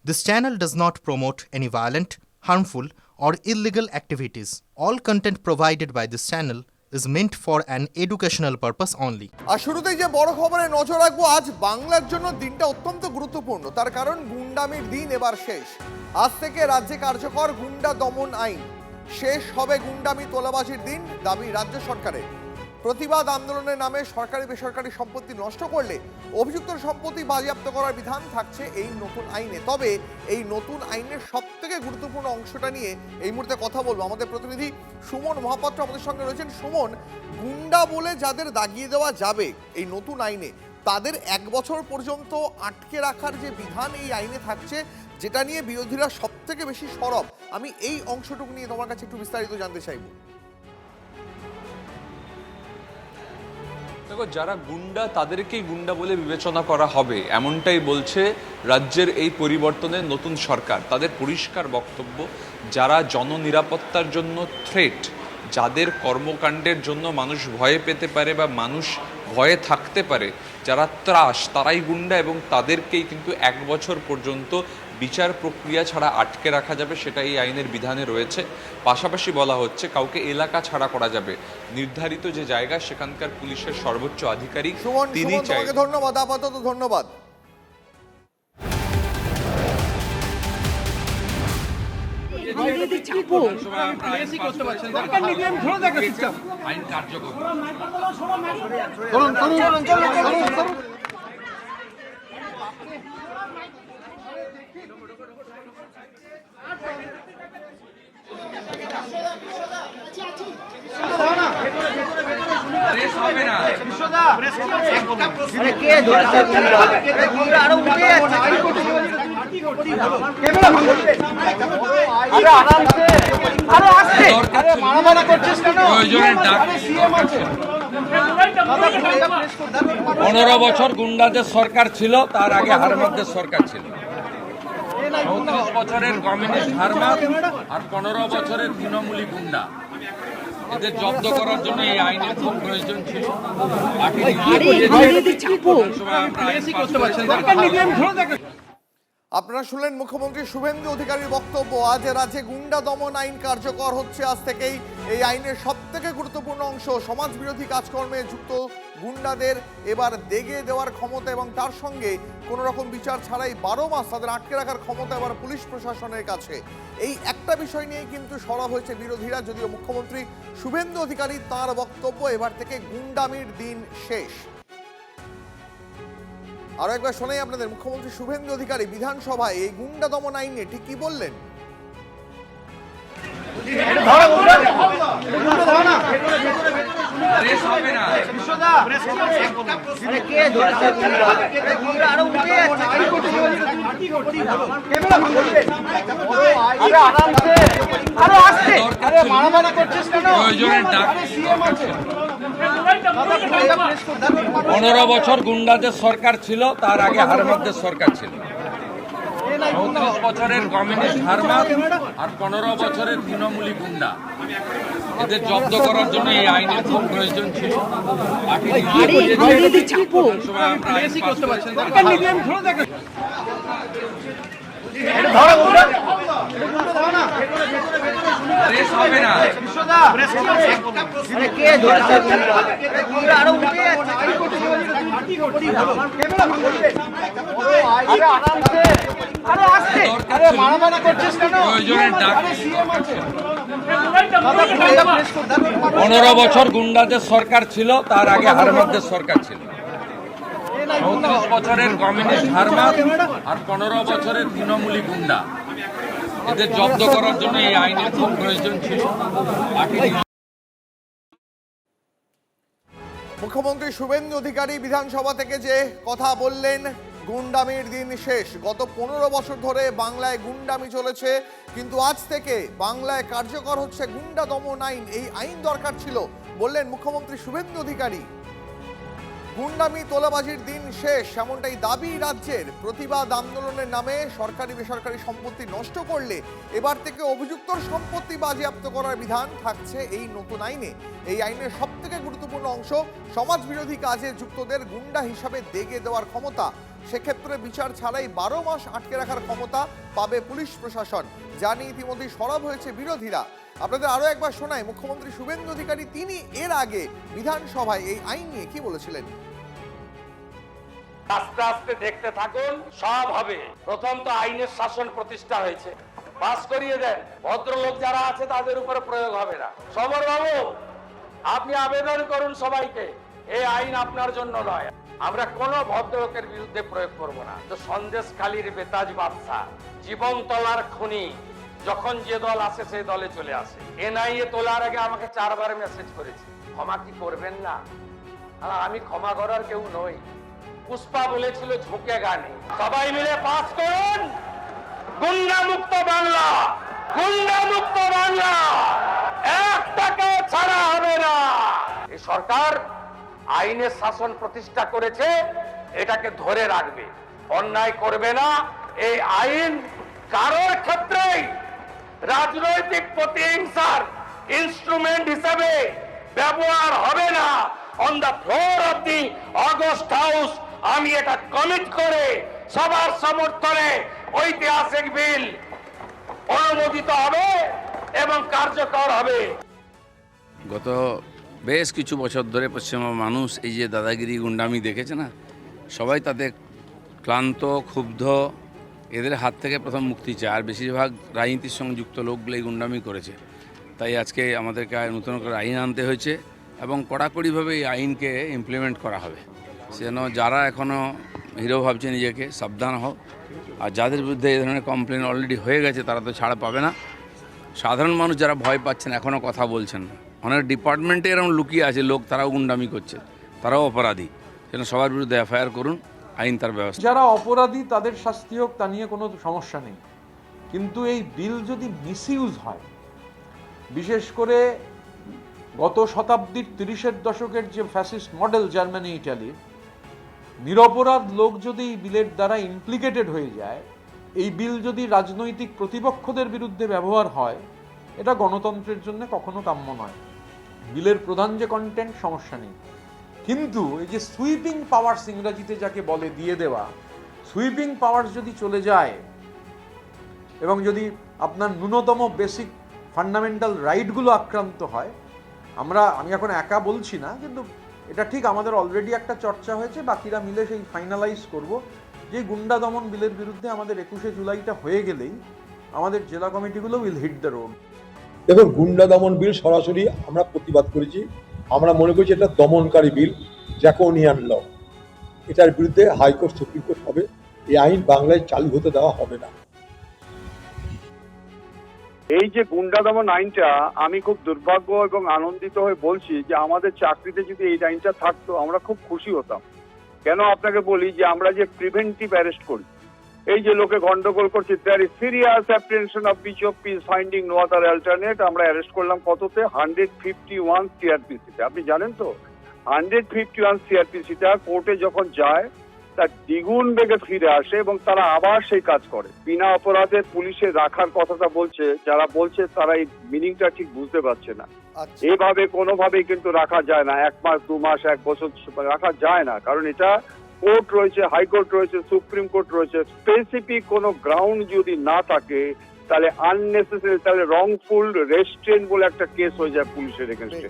This channel does not promote any violent, harmful, or illegal activities. All content provided by this channel is meant for an educational purpose only. আর শুরুতেই যে বড় খবরে নজর রাখবো, আজ বাংলার জন্য দিনটা অত্যন্ত গুরুত্বপূর্ণ। তার কারণ গুন্ডামির দিন এবার শেষ। আজ থেকে রাজ্যে কার্যকর গুন্ডা দমন আইন। শেষ হবে গুন্ডামি তোলাবাজির দিন, দাবি রাজ্য সরকারের। প্রতিবাদ আন্দোলনের নামে সরকারি বেসরকারি সম্পত্তি নষ্ট করলে অভিযুক্তের সম্পত্তি বাজেয়াপ্ত করার বিধান থাকছে এই নতুন আইনে। তবে এই নতুন আইনের সবথেকে গুরুত্বপূর্ণ অংশটা নিয়ে এই মুহূর্তে কথা বলবো। আমাদের প্রতিনিধি সুমন মহাপাত্র আমাদের সঙ্গে রয়েছেন। সুমন, গুন্ডা বলে যাদের দাগিয়ে দেওয়া যাবে এই নতুন আইনে, তাদের 1 বছর পর্যন্ত আটকে রাখার যে বিধান এই আইনে থাকছে, যেটা নিয়ে বিরোধীরা সবথেকে বেশি সরব, আমি এই অংশটুকু নিয়ে তোমার কাছে একটু বিস্তারিত জানতে চাইবো। দেখো, যারা গুন্ডা তাদেরকেই গুন্ডা বলে বিবেচনা করা হবে, এমনটাই বলছে রাজ্যের এই পরিবর্তনের নতুন সরকার। তাদের পরিষ্কার বক্তব্য, যারা জননিরাপত্তার জন্য থ্রেট, যাদের কর্মকাণ্ডের জন্য মানুষ ভয়ে পেতে পারে বা মানুষ ভয়ে থাকতে পারে, যারা ত্রাস, তারাই গুন্ডা, এবং তাদেরকেই কিন্তু 1 বছর পর্যন্ত বিচার প্রক্রিয়া ছাড়া আটকে রাখা যাবে, সেটা এই আইনের বিধানে রয়েছে। পাশাপাশি বলা হচ্ছে কাউকে এলাকা ছাড়া করা যাবে, নির্ধারিত যে জায়গা সেখানকার পুলিশের সর্বোচ্চ আধিকারিক তিনি চাই। ধন্যবাদ, আপাতত ধন্যবাদ। আইন কার্যকর পনেরো বছর গুন্ডাদের সরকার ছিল, তার আগে হারমাতদের সরকার ছিল। 34 বছরের কমিউনিস্ট হারমাত আর 15 বছরের তৃণমূলী গুন্ডা, এদের জব্দ করার জন্য এই আইনের খুব প্রয়োজন ছিল। আপনারা শুনলেন মুখ্যমন্ত্রী শুভেন্দু অধিকারীর বক্তব্য। আজ রাজ্যে গুন্ডা দমন আইন কার্যকর হচ্ছে আজ থেকেই। এই আইনের সবথেকে গুরুত্বপূর্ণ অংশ, সমাজ বিরোধী কাজকর্মে যুক্ত গুন্ডাদের এবার দেগে দেওয়ার ক্ষমতা এবং তার সঙ্গে কোনো রকম বিচার ছাড়াই 12 মাস তাদের আটকে রাখার ক্ষমতা এবার পুলিশ প্রশাসনের কাছে। এই একটা বিষয় নিয়ে কিন্তু সরব হয়েছে বিরোধীরা, যদিও মুখ্যমন্ত্রী শুভেন্দু অধিকারী তার বক্তব্য, এবার থেকে গুন্ডামির দিন শেষ। আরো একবার শোনাই আপনাদের মুখ্যমন্ত্রী শুভেন্দু অধিকারী বিধানসভায় এই গুন্ডা দমন আইন নিয়ে ঠিক কি বললেন। পনেরো বছর গুন্ডাদের সরকার ছিল, তার আগে হারমাতদের সরকার ছিল। 34 বছরের কমিউনিস্ট হারমাত আর 15 বছরের তৃণমূলী গুন্ডা, এদের জব্দ করার জন্য এই আইনের খুব প্রয়োজন ছিল। পনেরো বছর গুন্ডাদের সরকার ছিল, তার আগে হারমাতদের সরকার ছিল। 34 বছরের কমিউনিস্ট হারমাত আর 15 বছরের তৃণমূলী গুন্ডা, এদের জব্দ করার জন্য এই আইনের খুব প্রয়োজন ছিল। মুখ্যমন্ত্রী শুভেন্দু অধিকারী বিধানসভা থেকে যে কথা বললেন, গুন্ডামির দিন শেষ। গত 15 বছর ধরে বাংলায় গুন্ডামি চলেছে, কিন্তু আজ থেকে বাংলায় কার্যকর হচ্ছে গুন্ডা দমন আইন। এই আইন দরকার ছিল বললেন মুখ্যমন্ত্রী শুভেন্দু অধিকারী। গুন্ডামি তোলাবাজির দিন শেষ এমনটাই দাবি রাজ্যের। প্রতিবাদ আন্দোলনের নামে সরকারি বেসরকারি সম্পত্তি নষ্ট করলে এবার থেকে অভিযুক্তর সম্পত্তি বাজেয়াপ্ত করার বিধান থাকছে এই নতুন আইনে। এই আইনের সবথেকে গুরুত্বপূর্ণ অংশ সমাজ বিরোধী কাজে যুক্তদের গুন্ডা হিসাবে দেগে দেওয়ার ক্ষমতা। সেক্ষেত্রে বিচার ছাড়াই 12 মাস আটকে রাখার ক্ষমতা পাবে পুলিশ প্রশাসন, যা নিয়ে ইতিমধ্যেই সরব হয়েছে বিরোধীরা। আপনাদের আরো একবার শোনায় মুখ্যমন্ত্রী শুভেন্দু অধিকারী, তিনি এর আগে বিধানসভায় এই আইন নিয়ে কি বলেছিলেন। আস্তে আস্তে দেখতে থাকুন, সব হবে। প্রথম তো আইনের শাসন প্রতিষ্ঠা হয়েছে, পাস করিয়ে দেন। ভদ্রলোক যারা আছে তাদের উপরে প্রয়োগ হবে না। সমর বাবু, আপনি আবেদন করুন সবাইকে, এই আইন আপনার জন্য নয়। আমরা কোন ভদ্রলোকের বিরুদ্ধে প্রয়োগ করব না। তো সন্দেশখালীর বেতাজ বাদশা, জীবনতলার খুনি, যখন যে দল আসে সেই দলে চলে আসে। এনআইএ তোলার আগে আমাকে 4 বার মেসেজ করেছে, ক্ষমা কি করবেন না? আমি ক্ষমা করার কেউ নই। পুষ্পা বলেছিল ঝুঁকে গানে। সবাই মিলে পাস করুন, গুন্ডা মুক্ত বাংলা, গুন্ডা মুক্ত বাংলা, একটাকে ছাড়া হবে না। এই সরকার আইনের শাসন প্রতিষ্ঠা করেছে, এটাকে ধরে রাখবে, অন্যায় করবে না। এই আইন কারোর ক্ষেত্রেই রাজনৈতিক প্রতিহিংসার ইনস্ট্রুমেন্ট হিসেবে ব্যবহার হবে না। On the floor of the August house আমি এটা কমিট করে সবার সমর্থনে ঐতিহাসিক বিল অনুমোদিত হবে এবং কার্যকর হবে। গত বেশ কিছু বছর ধরে পশ্চিমবঙ্গের মানুষ এই যে দাদাগিরি গুন্ডামি দেখেছে না, সবাই তাদের ক্লান্ত, ক্ষুব্ধ, এদের হাত থেকে প্রথম মুক্তি চায়। আর বেশিরভাগ রাজনীতির সঙ্গে যুক্ত লোকগুলো এই গুন্ডামি করেছে। তাই আজকে আমাদেরকে নতুন করে আইন আনতে হয়েছে এবং কড়াকড়িভাবে এই আইনকে ইমপ্লিমেন্ট করা হবে। সেজন্য যারা এখনও হিরো ভাবছে নিজেকে, সাবধান হোক। আর যাদের বিরুদ্ধে এই ধরনের কমপ্লেন অলরেডি হয়ে গেছে তারা তো ছাড়া পাবে না। সাধারণ মানুষ যারা ভয় পাচ্ছেন, এখনও কথা বলছেন না, অনেক ডিপার্টমেন্টে এরকম লুকিয়ে আছে লোক, তারাও গুন্ডামি করছে, তারাও অপরাধী। সেজন্য সবার বিরুদ্ধে এফআইআর করুন, আইন তার ব্যবস্থা। যারা অপরাধী তাদের শাস্তি হোক, তা নিয়ে কোনো সমস্যা নেই। কিন্তু এই বিল যদি মিসইউজ হয়, বিশেষ করে গত শতাব্দীর 30-এর দশকের যে ফ্যাসিস্ট মডেল জার্মানি, ইটালি, নিরপরাধ লোক যদি এই বিলের দ্বারা ইমপ্লিকেটেড হয়ে যায়, এই বিল যদি রাজনৈতিক প্রতিপক্ষদের বিরুদ্ধে ব্যবহার হয়, এটা গণতন্ত্রের জন্য কখনো কাম্য নয়। বিলের প্রধান যে কন্টেন্ট, সমস্যা নেই, কিন্তু এই যে সুইপিং পাওয়ার্স ইংরেজিতে যাকে বলে দিয়ে দেওয়া, সুইপিং পাওয়ার্স যদি চলে যায় এবং যদি আপনার ন্যূনতম বেসিক ফান্ডামেন্টাল রাইটগুলো আক্রান্ত হয়, আমি এখন একা বলছি না, কিন্তু এটা ঠিক আমাদের অলরেডি একটা চর্চা হয়েছে, বাকিরা মিলে সেই ফাইনালাইজ করব যে গুন্ডা দমন বিলের বিরুদ্ধে আমাদের 21শে জুলাইটা হয়ে গেলেই আমাদের জেলা কমিটিগুলো উইল হিট দ্য রোড। দেখুন, গুন্ডা দমন বিল সরাসরি আমরা প্রতিবাদ করেছি। আমরা মনে করছি এটা দমনকারী বিল, জ্যাকোনিয়ান ল। এটার বিরুদ্ধে হাইকোর্ট, সুপ্রিম কোর্ট হবে। এই আইন বাংলায় চালু হতে দেওয়া হবে না। এই যে গুন্ডা দমন আইনটা, আমি খুব দুর্ভাগ্য এবং আনন্দিত হয়ে বলছি যে আমাদের চাকরিতে যদি এই আইনটা থাকতো আমরা খুব খুশি হতাম। কেন আপনাকে বলি, যে আমরা যে প্রিভেন্টিভ অ্যারেস্ট করি, এই যে লোকে গন্ডগোল করছে, there is serious apprehension of breach of peace, finding no other alternate, আমরা অ্যারেস্ট করলাম কততে? 151 সিআরপিসিতে। আপনি জানেন তো, 151 সিআরপিসিটা কোর্টে যখন যায় তার দ্বিগুণ বেগে ফিরে আসে এবং তারা আবার সেই কাজ করে। বিনা অপরাধে পুলিশে রাখার কথাটা বলছে, যারা বলছে তারা এই মিনিংটা ঠিক বুঝতে পারছে না। এভাবে কোনোভাবেই কিন্তু রাখা যায় না, 1 মাস 2 মাস 1 বছর রাখা যায় না, কারণ এটা কোর্ট রয়েছে, হাইকোর্ট রয়েছে, সুপ্রিম কোর্ট রয়েছে। স্পেসিফিক কোনো গ্রাউন্ড যদি না থাকে তাহলে আননেসেসারি, তাহলে রংফুল রেস্ট্রেন্ট বলে একটা কেস হয়ে যায় পুলিশের এগেনস্টে।